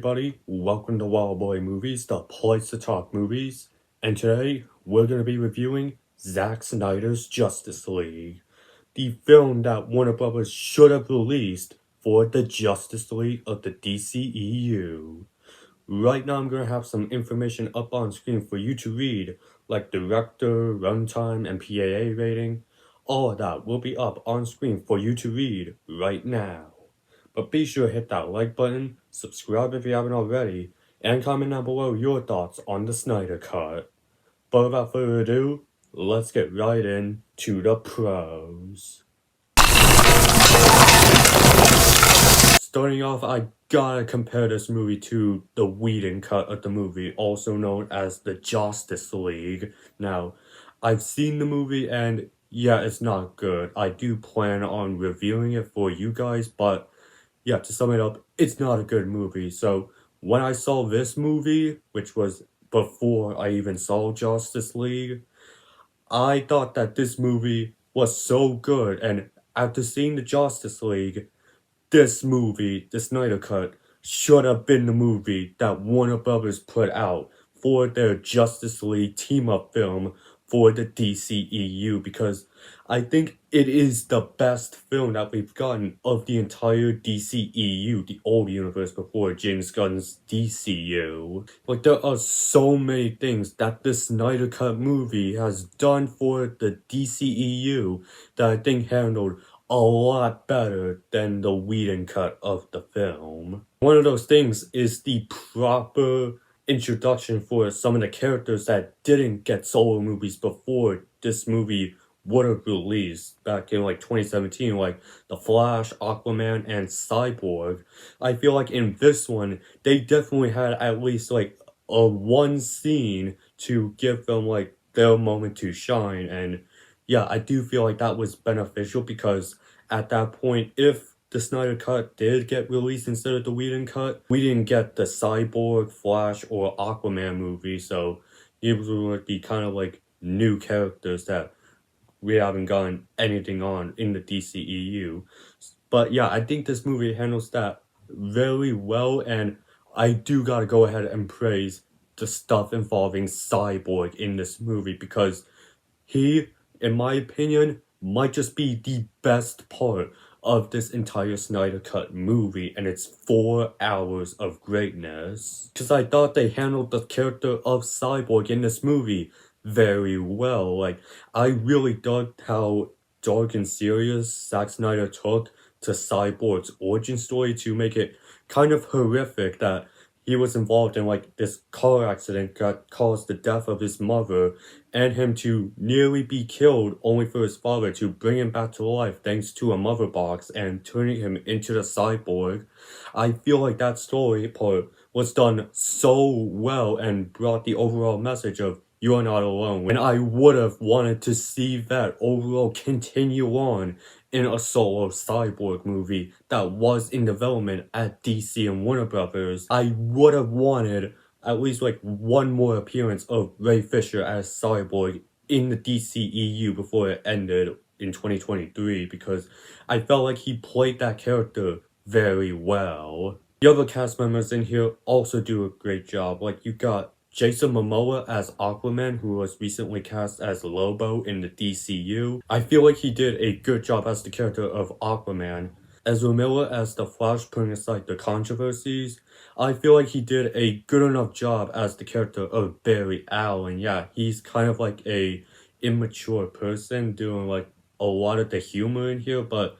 everybody, welcome to Wild Boy Movies, the place to talk movies, and today we're going to be reviewing Zack Snyder's Justice League, the film that Warner Bros. Should have released for the Justice League of the DCEU. Right now I'm going to have some information up on screen for you to read, like director, runtime, and PAA rating. All of that will be up on screen for you to read right now. But be sure to hit that like button, subscribe if you haven't already, and comment down below your thoughts on the Snyder Cut. But without further ado, let's get right into the pros. Starting off, I gotta compare this movie to the Whedon cut of the movie, also known as the Justice League. Now, I've seen the movie and yeah, it's not good. I do plan on reviewing it for you guys, but yeah, to sum it up, it's not a good movie. So when I saw this movie, which was before I even saw Justice League, I thought that this movie was so good. And after seeing the Justice League, this movie, the Snyder Cut, should have been the movie that Warner Bros. Put out for their Justice League team-up film for the DCEU, because I think it is the best film that we've gotten of the entire DCEU, the old universe before James Gunn's DCU. Like, there are so many things that the Snyder Cut movie has done for the DCEU that I think handled a lot better than the Whedon cut of the film. One of those things is the proper introduction for some of the characters that didn't get solo movies before this movie would have released back in like 2017, like The Flash, Aquaman, and Cyborg. I feel like in this one, they definitely had at least like a one scene to give them like their moment to shine, and yeah, I do feel like that was beneficial because at that point, if the Snyder Cut did get released instead of the Whedon Cut, we didn't get the Cyborg, Flash, or Aquaman movie, so it would be kind of like new characters that we haven't gotten anything on in the DCEU. But yeah, I think this movie handles that very well, and I do gotta go ahead and praise the stuff involving Cyborg in this movie, because he, in my opinion, might just be the best part of this entire Snyder Cut movie, and it's 4 hours of greatness. Because I thought they handled the character of Cyborg in this movie very well. Like, I really dug how dark and serious Zack Snyder took to Cyborg's origin story to make it kind of horrific that he was involved in like this car accident that caused the death of his mother, and him to nearly be killed only for his father to bring him back to life thanks to a mother box and turning him into the cyborg. I feel like that story part was done so well and brought the overall message of you are not alone, and I would have wanted to see that overall continue on in a solo Cyborg movie that was in development at DC and Warner Bros. I would have wanted at least like one more appearance of Ray Fisher as Cyborg in the DCEU before it ended in 2023, because I felt like he played that character very well. The other cast members in here also do a great job. Like, you got Jason Momoa as Aquaman, who was recently cast as Lobo in the DCU. I feel like he did a good job as the character of Aquaman. Ezra Miller as the Flash, putting aside the controversies, I feel like he did a good enough job as the character of Barry Allen. Yeah, he's kind of like a immature person doing like a lot of the humor in here, but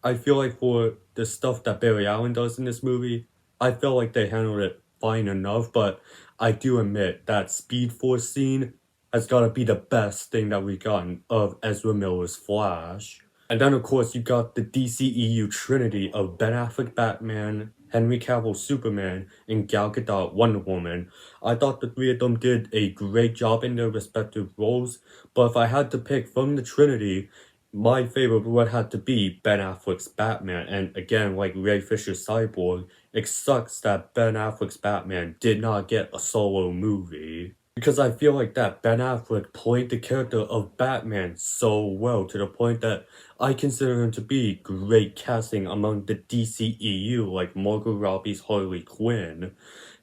I feel like for the stuff that Barry Allen does in this movie, I felt like they handled it fine enough. But I do admit that Speed Force scene has got to be the best thing that we've gotten of Ezra Miller's Flash. And then of course you got the DCEU trinity of Ben Affleck Batman, Henry Cavill Superman, and Gal Gadot Wonder Woman. I thought the three of them did a great job in their respective roles, but if I had to pick from the trinity, my favorite would have to be Ben Affleck's Batman. And again, like Ray Fisher's Cyborg, it sucks that Ben Affleck's Batman did not get a solo movie. Because I feel like that Ben Affleck played the character of Batman so well to the point that I consider him to be great casting among the DCEU, like Margot Robbie's Harley Quinn.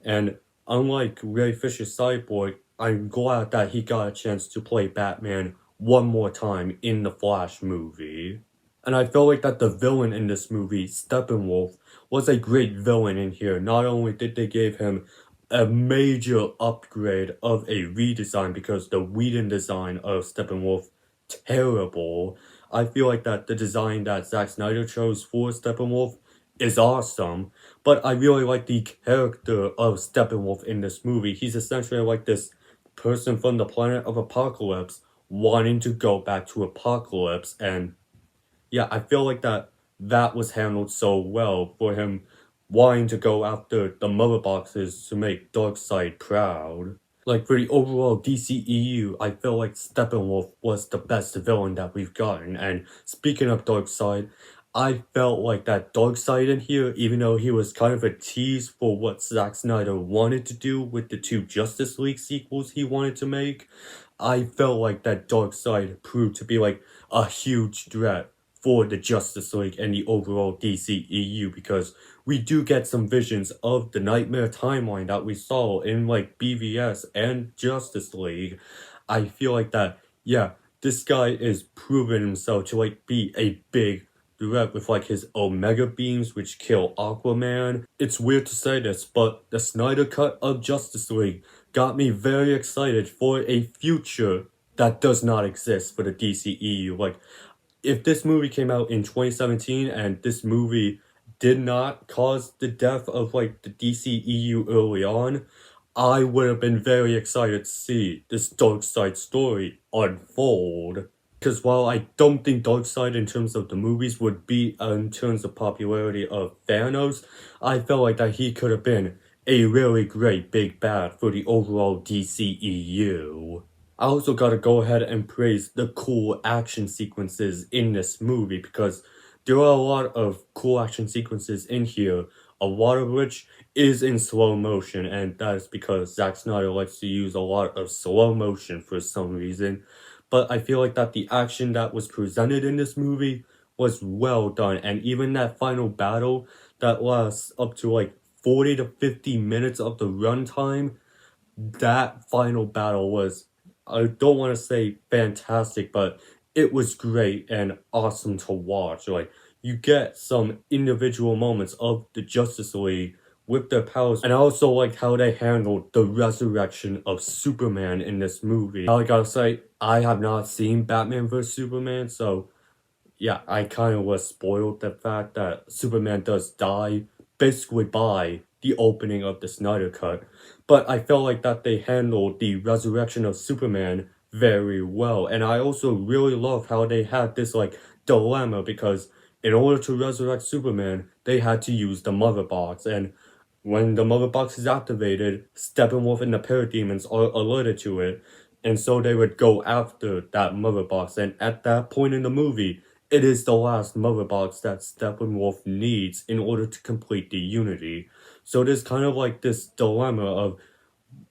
And unlike Ray Fisher's Cyborg, I'm glad that he got a chance to play Batman one more time in the Flash movie. And I feel like that the villain in this movie, Steppenwolf, was a great villain in here. Not only did they give him a major upgrade of a redesign because the Whedon design of Steppenwolf terrible. I feel like that the design that Zack Snyder chose for Steppenwolf is awesome, but I really like the character of Steppenwolf in this movie. He's essentially like this person from the planet of Apocalypse wanting to go back to Apocalypse, and yeah, I feel like that was handled so well for him wanting to go after the mother boxes to make Darkseid proud. Like for the overall DCEU, I feel like Steppenwolf was the best villain that we've gotten. And speaking of Darkseid, I felt like that Darkseid in here, even though he was kind of a tease for what Zack Snyder wanted to do with the two Justice League sequels he wanted to make, I felt like that Darkseid proved to be like a huge threat for the Justice League and the overall DCEU because we do get some visions of the Nightmare timeline that we saw in like BVS and Justice League. I feel like that, yeah, this guy is proving himself to like be a big threat with like his Omega beams which kill Aquaman. It's weird to say this, but the Snyder Cut of Justice League got me very excited for a future that does not exist for the DCEU. Like, if this movie came out in 2017 and this movie did not cause the death of like the DCEU early on, I would have been very excited to see this Darkseid story unfold. Because while I don't think Darkseid in terms of the movies would be in terms of popularity of Thanos, I felt like that he could have been a really great big bad for the overall DCEU. I also gotta go ahead and praise the cool action sequences in this movie because there are a lot of cool action sequences in here, a lot of which is in slow motion, and that is because Zack Snyder likes to use a lot of slow motion for some reason. But I feel like that the action that was presented in this movie was well done, and even that final battle that lasts up to like 40 to 50 minutes of the runtime, that final battle was, I don't want to say fantastic, but it was great and awesome to watch. Like, you get some individual moments of the Justice League with their powers, and I also like how they handled the resurrection of Superman in this movie. I gotta say, I have not seen Batman vs Superman, so yeah, I kind of was spoiled the fact that Superman does die basically by the opening of the Snyder Cut. But I felt like that they handled the resurrection of Superman very well. And I also really love how they had this like dilemma because in order to resurrect Superman, they had to use the Mother Box. And when the Mother Box is activated, Steppenwolf and the Parademons are alerted to it. And so they would go after that Mother Box. And at that point in the movie, it is the last Mother Box that Steppenwolf needs in order to complete the Unity. So there's kind of like this dilemma of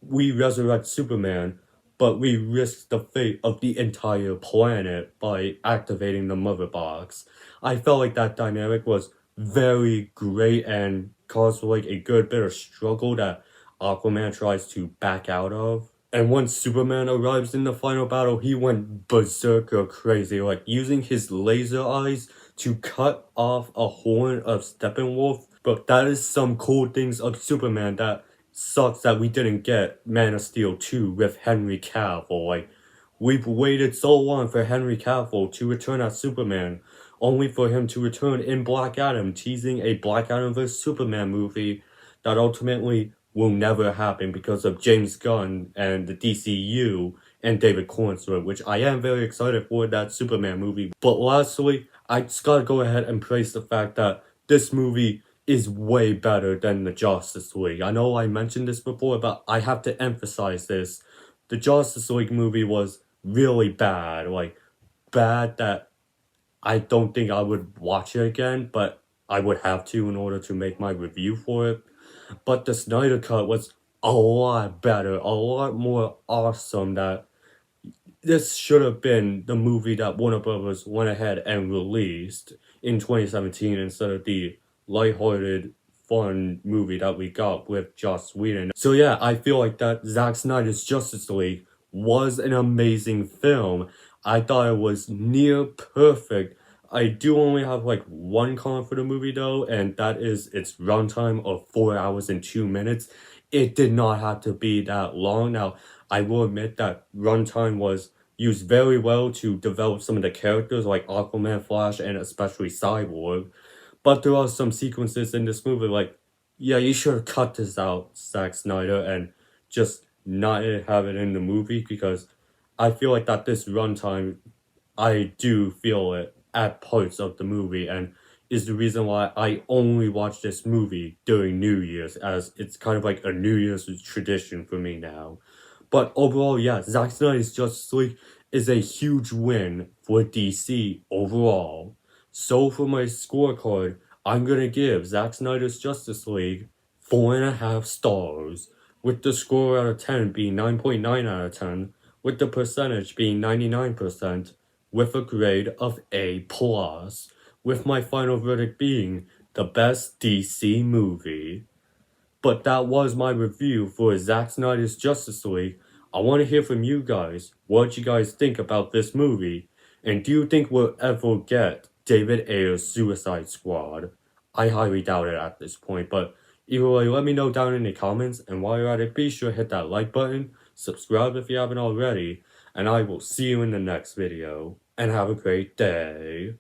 we resurrect Superman, but we risk the fate of the entire planet by activating the Mother Box. I felt like that dynamic was very great and caused like a good bit of struggle that Aquaman tries to back out of. And once Superman arrives in the final battle, he went berserker crazy, like using his laser eyes to cut off a horn of Steppenwolf. But that is some cool things of Superman that sucks that we didn't get Man of Steel 2 with Henry Cavill. Like, we've waited so long for Henry Cavill to return as Superman, only for him to return in Black Adam, teasing a Black Adam vs Superman movie that ultimately will never happen because of James Gunn and the DCU and David Cornsworth, which I am very excited for that Superman movie. But lastly, I just gotta go ahead and praise the fact that this movie is way better than the Justice League. I know I mentioned this before, but I have to emphasize this. The Justice League movie was really bad. Like, bad that I don't think I would watch it again, but I would have to in order to make my review for it. But the Snyder Cut was a lot better, a lot more awesome. That this should have been the movie that Warner Brothers went ahead and released in 2017 instead of the lighthearted, fun movie that we got with Joss Whedon. So yeah, I feel like that Zack Snyder's Justice League was an amazing film. I thought it was near perfect. I do only have like one con for the movie though, and that is its runtime of 4 hours and 2 minutes. It did not have to be that long. Now, I will admit that runtime was used very well to develop some of the characters like Aquaman, Flash, and especially Cyborg. But there are some sequences in this movie like, yeah, you should have cut this out, Zack Snyder, and just not have it in the movie, because I feel like that this runtime, I do feel it at parts of the movie, and is the reason why I only watch this movie during New Year's, as it's kind of like a New Year's tradition for me now. But overall, yeah, Zack Snyder's Justice League is a huge win for DC overall. So for my scorecard, I'm gonna give Zack Snyder's Justice League 4.5 stars, with the score out of 10 being 9.9 out of 10, with the percentage being 99%, with a grade of A+, with my final verdict being the best DC movie. But that was my review for Zack Snyder's Justice League. I want to hear from you guys. What you guys think about this movie? And do you think we'll ever get David Ayer's Suicide Squad? I highly doubt it at this point, but either way, let me know down in the comments. And while you're at it, be sure to hit that like button, subscribe if you haven't already, and I will see you in the next video. And have a great day.